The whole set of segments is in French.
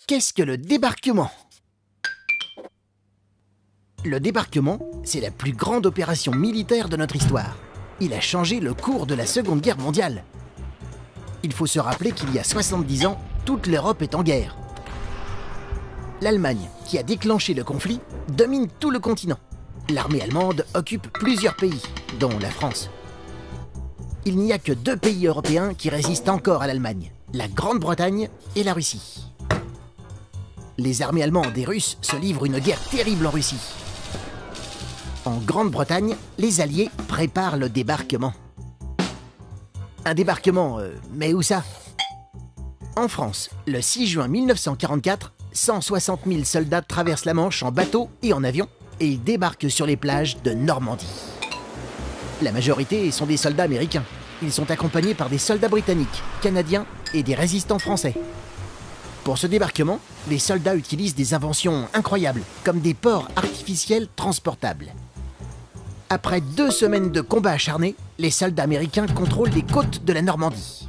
Qu'est-ce que le débarquement? Le débarquement, c'est la plus grande opération militaire de notre histoire. Il a changé le cours de la Seconde Guerre mondiale. Il faut se rappeler qu'il y a 70 ans, toute l'Europe est en guerre. L'Allemagne, qui a déclenché le conflit, domine tout le continent. L'armée allemande occupe plusieurs pays, dont la France. Il n'y a que 2 pays européens qui résistent encore à l'Allemagne, la Grande-Bretagne et la Russie. Les armées allemandes et russes se livrent une guerre terrible en Russie. En Grande-Bretagne, les Alliés préparent le débarquement. Un débarquement, mais où ça? En France, le 6 juin 1944, 160 000 soldats traversent la Manche en bateau et en avion et ils débarquent sur les plages de Normandie. La majorité sont des soldats américains. Ils sont accompagnés par des soldats britanniques, canadiens et des résistants français. Pour ce débarquement, les soldats utilisent des inventions incroyables, comme des ports artificiels transportables. Après 2 semaines de combats acharnés, les soldats américains contrôlent les côtes de la Normandie.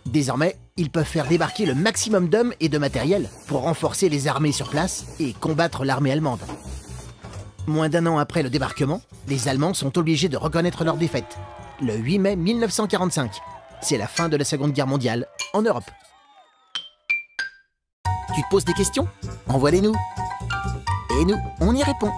Désormais, ils peuvent faire débarquer le maximum d'hommes et de matériel pour renforcer les armées sur place et combattre l'armée allemande. Moins d'1 an après le débarquement, les Allemands sont obligés de reconnaître leur défaite. Le 8 mai 1945, c'est la fin de la Seconde Guerre mondiale en Europe. Tu te poses des questions? Envoie-les-nous. Et nous, on y répond.